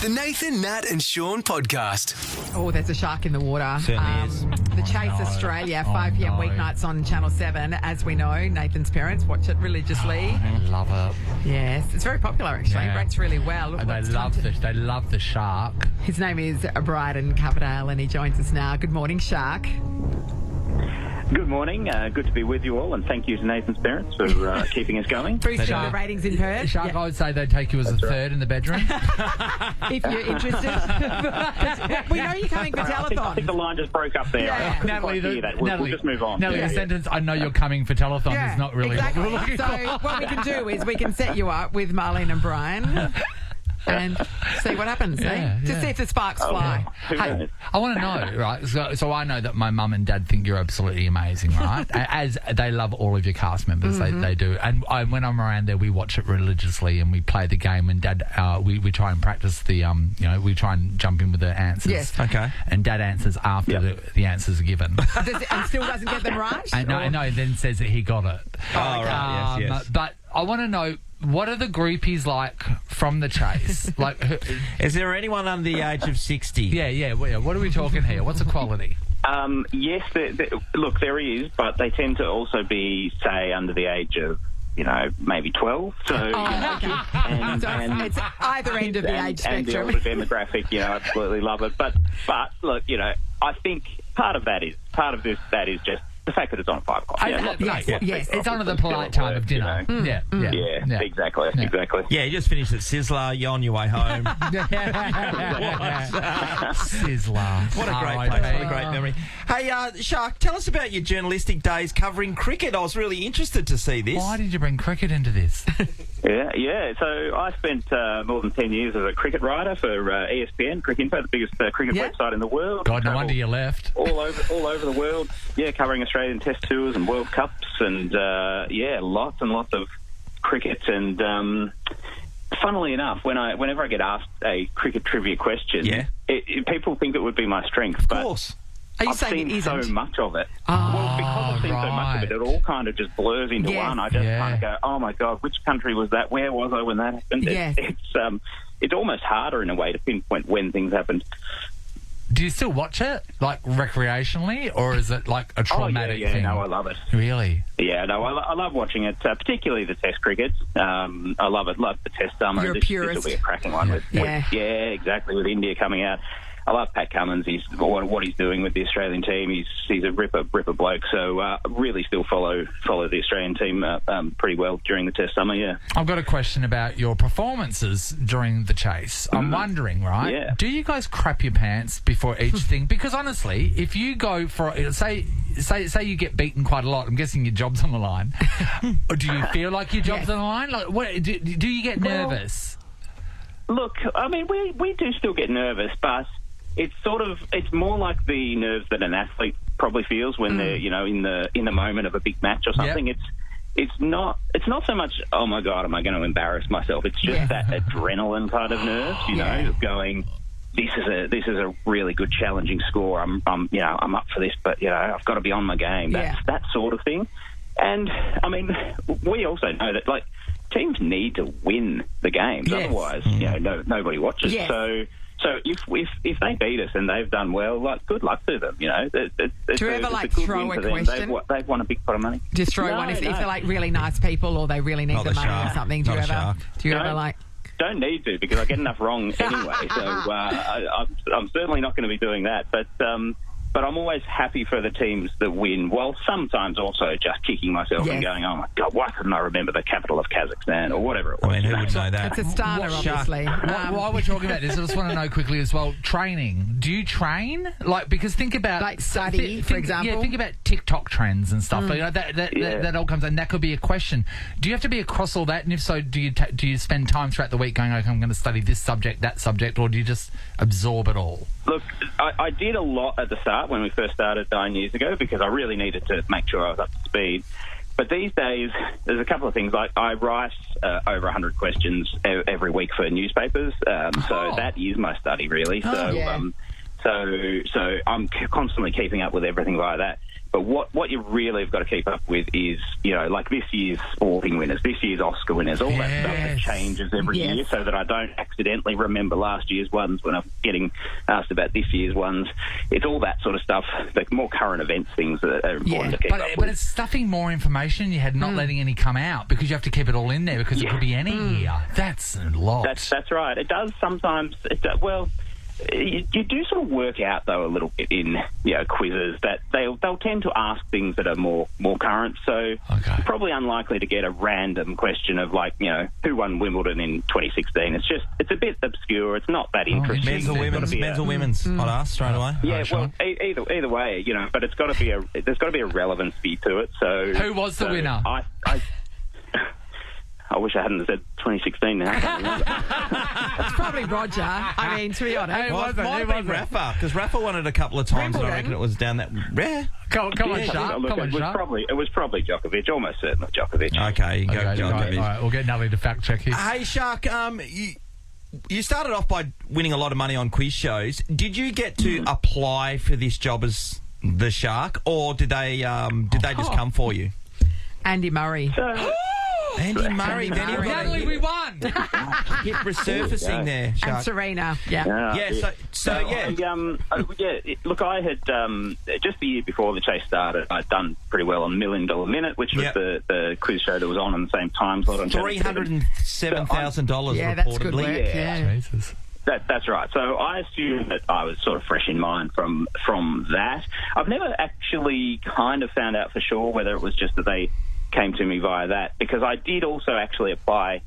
The Nathan, Nat and Shaun podcast. Oh, there's a shark in the water. Certainly is. The Chase Australia, 5 p.m. weeknights on Channel 7. As we know, Nathan's parents watch it religiously. I love it. Yes, it's very popular actually. Yeah. Rates really well. And they love the shark. His name is Bryden Coverdale and he joins us now. Good morning, Shark. Good morning. Good to be with you all, and thank you to Nathan's parents for keeping us going. Boosting the ratings in Perth. Shark, I would say they'd take you as a third in the bedroom. If you're interested. We know you're coming for telethon. I think the line just broke up there. Yeah. I couldn't quite hear that. We'll just move on. Natalie, the sentence, I know you're coming for telethon, is not really exactly. what we're looking So for. what we can do is we can set you up with Marlene and Brian and see what happens, Just see if the sparks fly. Hey, I want to know, right? So I know that my mum and dad think you're absolutely amazing, right? As they love all of your cast members, they do. And when I'm around there, we watch it religiously and we play the game. And Dad, we try and practice the, we try and jump in with the answers. Yes. Okay. And Dad answers after the answers are given. And still doesn't get them right? No, then says that he got it. Oh, right. Yes. But I want to know, what are the groupies like from the Chase? Is there anyone under the age of 60? Yeah. What are we talking here? What's the quality? Yes, look, there is, but they tend to also be, say, under the age of, maybe 12. So, and it's either end of the age and the spectrum. older demographic, absolutely love it. But look, I think part of that is just the fact that it's on 5 o'clock. Yes, it's under the polite time of dinner. Yeah, exactly. Yeah, you just finished at Sizzler, you're on your way home. Sizzler. What a great place, what a great memory. Hey, Shark, tell us about your journalistic days covering cricket. I was really interested to see this. Why did you bring cricket into this? Yeah. So I spent more than 10 years as a cricket writer for ESPN, Cricket Info, the biggest cricket website in the world. God, no wonder you left. All over the world. Yeah, covering Australian Test tours and World Cups, and lots and lots of cricket. And funnily enough, whenever I get asked a cricket trivia question, people think it would be my strength. Of course. Are you I've saying seen it so isn't? much of it. Well, because I've seen so much of it, it all kind of just blurs into one. I just kind of go, oh my God, which country was that? Where was I when that happened? Yes. It's almost harder in a way to pinpoint when things happened. Do you still watch it, like recreationally, or is it like a traumatic thing? No, I love it. Really? Yeah, no, I love watching it, particularly the Test cricket. I love it. Love the Test summer. You're a this purist. will be a cracking one. With exactly. With India coming out. I love Pat Cummins. He's what he's doing with the Australian team. He's a ripper bloke. So really still follow the Australian team pretty well during the Test summer. Yeah. I've got a question about your performances during the Chase. I'm wondering, right? Yeah. Do you guys crap your pants before each thing? Because honestly, if you go for say you get beaten quite a lot, I'm guessing your job's on the line. Or do you feel like your job's on the line? Like, what, do you get nervous? Look, I mean, we do still get nervous, but it's more like the nerves that an athlete probably feels when they're in the moment of a big match or something. It's not so much, oh my God, am I going to embarrass myself? It's just that adrenaline kind of nerves, of going, this is a really good challenging score. I'm up for this, but I've got to be on my game. That's that sort of thing. And I mean, we also know that teams need to win the games, otherwise nobody watches. So if they beat us and they've done well, good luck to them. Do you ever throw a question? They've won a big pot of money. Just throw one if they're really nice people or they really need the money or something. Do you ever Don't need to, because I get enough wrong anyway. So I'm certainly not going to be doing that. But I'm always happy for the teams that win, while sometimes also just kicking myself and going, oh my God, why couldn't I remember the capital of Kazakhstan or whatever it was? I mean, who would know that? It's a starter, obviously. While we're talking about this, I just want to know quickly as well, training. Do you train? Because think about... study, for example? Yeah, think about TikTok trends and stuff. That all comes... And that could be a question. Do you have to be across all that? And if so, do you spend time throughout the week going, okay, I'm going to study this subject, that subject, or do you just absorb it all? Look, I did a lot at the start when we first started 9 years ago, because I really needed to make sure I was up to speed. But these days, there's a couple of things. Like, I write over 100 questions every week for newspapers, so that is my study, really. So I'm constantly keeping up with everything like that. But what you really have got to keep up with is, like this year's sporting winners, this year's Oscar winners, all that stuff that changes every year, so that I don't accidentally remember last year's ones when I'm getting asked about this year's ones. It's all that sort of stuff, the more current events things that are important to keep up with. But it's stuffing more information in your head, not letting any come out, because you have to keep it all in there, because it could be any year. That's a lot. That's right. It does sometimes. You do sort of work out, though, a little bit in quizzes that they'll tend to ask things that are more current. So you're probably unlikely to get a random question of who won Wimbledon in 2016. It's a bit obscure. It's not that interesting. Men's or women's? I'd ask straight away. Yeah, well, either way, but it's got to be there's got to be a relevancy to it. So who was the winner? I wish I hadn't said 2016 now. It's probably Roger. I mean, to be honest. It might have been Rafa, because Rafa won it a couple of times, and I reckon it was down that... Come on, Shark. It was probably Djokovic, almost certainly Djokovic. Okay, go Djokovic. All right, we'll get Nelly to fact check here. Hey, Shark, you started off by winning a lot of money on quiz shows. Did you get to apply for this job as the Shark, or did they just come for you? Andy Murray. Andy Murray. Natalie, we won. Hit resurfacing there, Shark. And Serena. Look, I had just the year before the chase started, I'd done pretty well on $1 Million Minute, which was the quiz show that was on the same time slot on $307,000 reportedly. Yeah, that's good work. Yeah. Jesus. That's right. So I assume that I was sort of fresh in mind from that. I've never actually kind of found out for sure whether it was just that they came to me via that, because I did also actually apply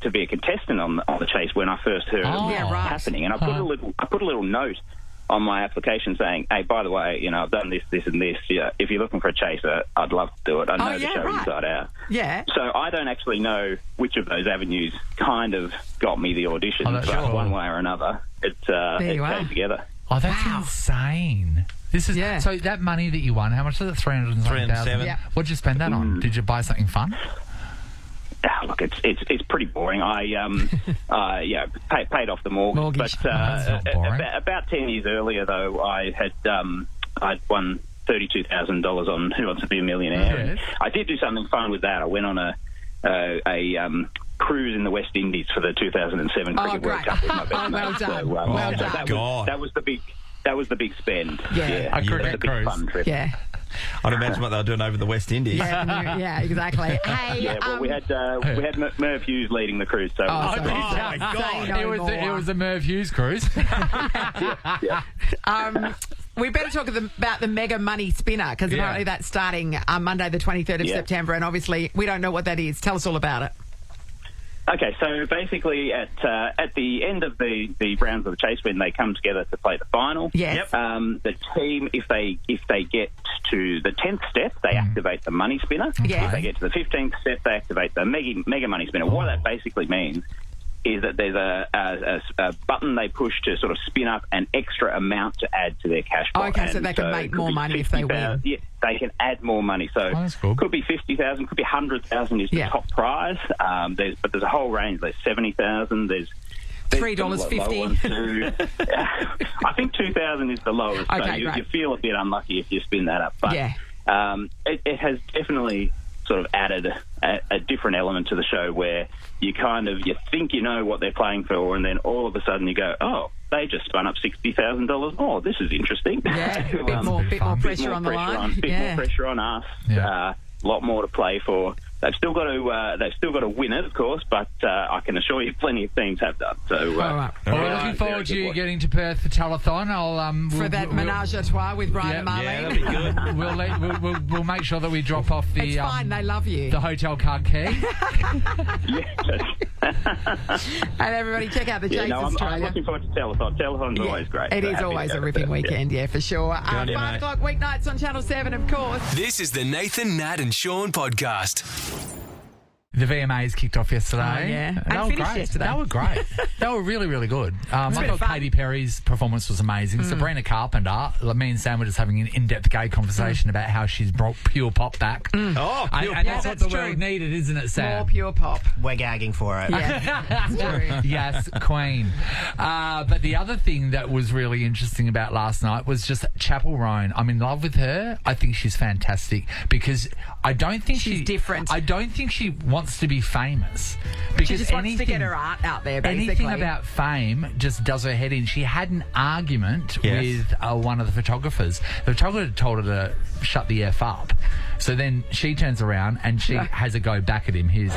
to be a contestant on the chase when I first heard it was happening, and I put a little note on my application saying, "Hey, by the way, I've done this, and this. Yeah, if you're looking for a chaser, I'd love to do it. I know the show inside out." Yeah. So I don't actually know which of those avenues kind of got me the audition, but one way or another, it came together. Oh, that's insane. This is so that money that you won. How much was it? 307,000. Yeah. What did you spend that on? Did you buy something fun? Look, it's pretty boring. I paid off the mortgage. But that's not boring. About 10 years earlier, though, I'd won $32,000 on Who Wants to Be a Millionaire. Yes. I did do something fun with that. I went on a cruise in the West Indies for the 2007 Cricket World Cup with my best mate. Well done. So, well done. That was the big spend. A cricket cruise. Fun trip. Yeah. I'd imagine what they were doing over the West Indies. Yeah, exactly. Hey, we had Merv Hughes leading the cruise. So my God! It was the Merv Hughes cruise. We better talk about the Mega Money Spinner, because apparently that's starting Monday the 23rd of September, and obviously we don't know what that is. Tell us all about it. Okay, so basically at the end of the rounds of the chase, when they come together to play the final, the team, if they get to the 10th step, they activate the money spinner. Yeah. If they get to the 15th step, they activate the mega money spinner. What that basically means is that there's a button they push to sort of spin up an extra amount to add to their cash pot. Okay, so they can make more money if they win. Yeah, they can add more money. So could be 50,000, could be 100,000 is the top prize. But there's a whole range. There's 70,000. There's $3.50. I think 2,000 is the lowest. Okay, so you feel a bit unlucky if you spin that up. But it has definitely sort of added a different element to the show, where you think you know what they're playing for, and then all of a sudden you go, oh, they just spun up $60,000 more. This is interesting. Yeah, a bit more pressure on the line. More pressure on us. A lot more to play for. They've still got to win it, of course, but I can assure you plenty of teams have done. So, all right. We're looking forward to you getting to Perth for telethon. For that menage a trois with Brian and Marlene. Yeah, that'd be good. We'll make sure that we drop off the. It's fine. They love you. The hotel card key. And everybody, check out the Chase Australia. I'm looking forward to telethon. Telethon's always great. It is always a ripping weekend, for sure. 5 o'clock weeknights on Channel 7, of course. This is the Nathan, Nat and Shaun podcast. The VMAs kicked off yesterday. Oh, yeah. They And were finished great. yesterday. They were great. They were really, really good. I been thought fun. Katy Perry's performance was amazing. Sabrina Carpenter, me and Sam were just having an in-depth gay conversation about how she's brought pure pop back. Oh, And, pure and pop. that's what That's the world true. needed, isn't it, Sam? More pure pop. We're gagging for it. Yeah, that's true. Yes, Queen. But the other thing that was really interesting about last night was just Chappel Roan. I'm in love with her. I think she's fantastic because I don't think She's different. I don't think she wants to be famous because She just wants to get her art out there, basically. anything about fame just does her head in. She had an argument Yes. with one of the photographers. The photographer told her to shut the F up. So then she turns around and she has a go back at him. This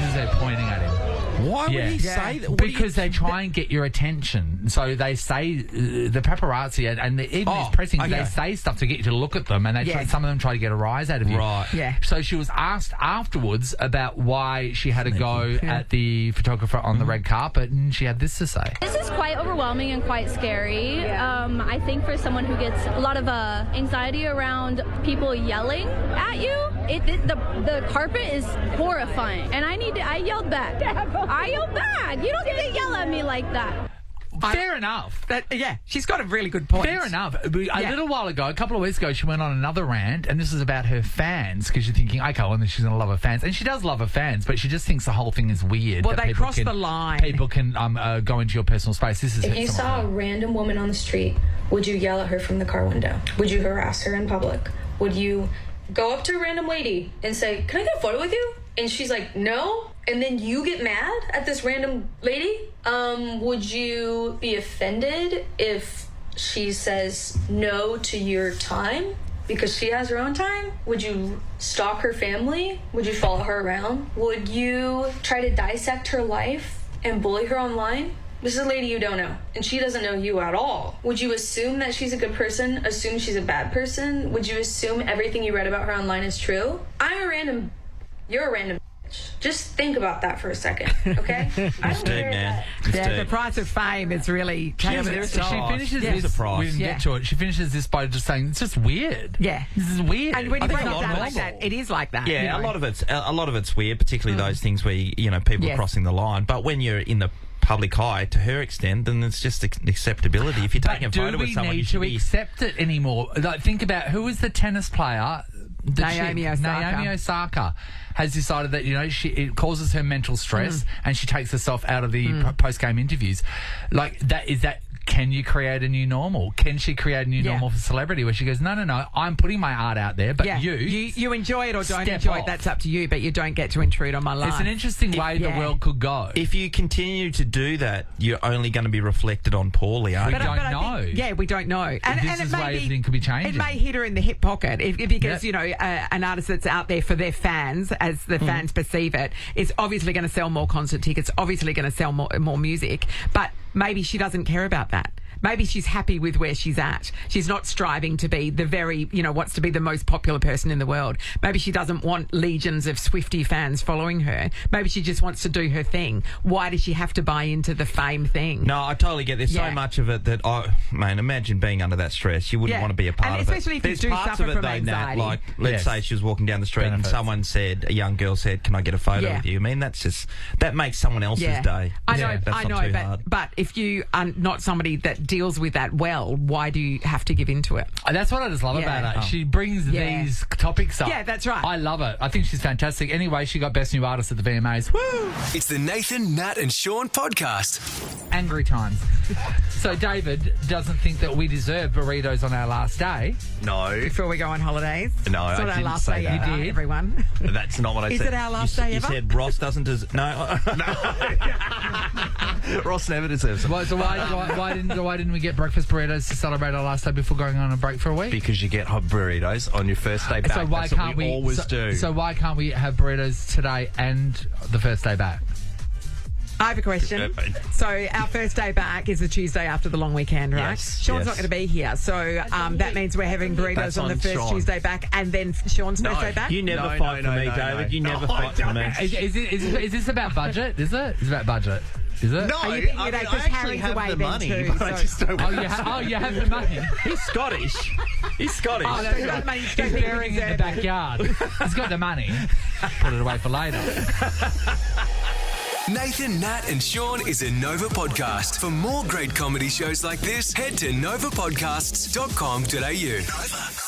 is her pointing at him. Why would he say that? What do you- Because they try and get your attention. So they say, the paparazzi and even these pressing, okay. they say stuff to get you to look at them, and they try, some of them try to get a rise out of you. Right. Yeah. So she was asked afterwards about why she had a go at the photographer on the red carpet, and she had this to say. This is quite overwhelming and quite scary. I think for someone who gets a lot of anxiety around people yelling at you, the carpet is horrifying. And I yelled back. I yelled back. You don't get to yell at me like that. Fair enough. She's got a really good point. Fair enough. A little while ago, a couple of weeks ago, she went on another rant, and this is about her fans, because you're thinking, okay, well, then she's going to love her fans. And she does love her fans, but she just thinks the whole thing is weird. Well, that they people crossed the line. People can go into your personal space. This is If you saw a random woman on the street, would you yell at her from the car window? Would you harass her in public? Would you go up to a random lady and say, "Can I get a photo with you?" And she's like, "No." And then you get mad at this random lady? Would you be offended if she says no to your time because she has her own time? Would you stalk her family? Would you follow her around? Would you try to dissect her life and bully her online? This is a lady you don't know, and she doesn't know you at all. Would you assume that she's a good person, assume she's a bad person? Would you assume everything you read about her online is true? I'm a random, you're a random bitch. Just think about that for a second, okay? It's deep, man. It's Yeah, the deep. price of fame is really Yeah, changing. but there's She a finishes There's this. a price. We didn't get to it. She finishes this by just saying it's just weird. Yeah. This is weird. And when you I think break a it lot down of like it's- that, it is like that. Yeah, you know. a lot of it's weird, particularly those things where people Yes. are crossing the line. But when you're in the public eye, to her extent, then it's just acceptability. If you're taking a do photo with we someone, you need should to be. accept it anymore? Like, think about who was the tennis player. Naomi Osaka. Naomi Osaka has decided that it causes her mental stress, and she takes herself out of the post-game interviews. Like that is that. Can you create a new normal? Can she create a new normal for celebrity where she goes, no, I'm putting my art out there, but you enjoy it or don't step enjoy it, off. that's up to you, but you don't get to intrude on my life. It's an interesting way the world could go. If you continue to do that, you're only going to be reflected on poorly, aren't We you? don't I know. think, we don't know. And This it is may where be, everything could be changing. It may hit her in the hip pocket because, an artist that's out there for their fans, as the fans perceive it, is obviously going to sell more concert tickets, obviously going to sell more music, but maybe she doesn't care about that. Maybe she's happy with where she's at. She's not striving to be wants to be the most popular person in the world. Maybe she doesn't want legions of Swiftie fans following her. Maybe she just wants to do her thing. Why does she have to buy into the fame thing? No, I totally get. There's so much of it that imagine being under that stress. You wouldn't want to be a part and of it. especially if you There's do parts suffer of it from though, Nat, anxiety. like let's say she was walking down the street Benefits. and someone said, a young girl said, "Can I get a photo with you?" I mean, that makes someone else's day. I know, That's not too hard. but if you are not somebody that deals with that well, why do you have to give into it? That's what I just love about her. She brings these topics up. Yeah, that's right. I love it. I think she's fantastic. Anyway, she got Best New Artist at the VMAs. Woo! It's the Nathan, Nat and Shaun podcast. Angry times. So David doesn't think that we deserve burritos on our last day. No, Before we go on holidays? No, it's I not our didn't last say day that. ever, You did. everyone. that's not what I Is said. it our last day You ever? said Ross doesn't no. Ross never deserves it. Why didn't we get breakfast burritos to celebrate our last day before going on a break for a week? Because you get hot burritos on your first day back. So why That's can't what we always do? So why can't we have burritos today and the first day back? I have a question. So our first day back is the Tuesday after the long weekend, right? Yes, Sean's yes. not going to be here, so that means we're having burritos That's on the on first Sean. Tuesday back, and then Sean's first day back. You never No, fight no, for me, no, David. no. You never fight for me. Is this about budget? Is it? It's about budget. Is it? No, Are you thinking I that mean, because I actually Harry's have away the then money, too, but I so- just don't. You have the money. He's Scottish. He's Scottish. Oh, that's He's got right. money, He's don't think burying he's it in the reserved. backyard. He's got the money. Put it away for later. Nathan, Nat, and Sean is a Nova podcast. For more great comedy shows like this, head to novapodcasts.com.au. Nova.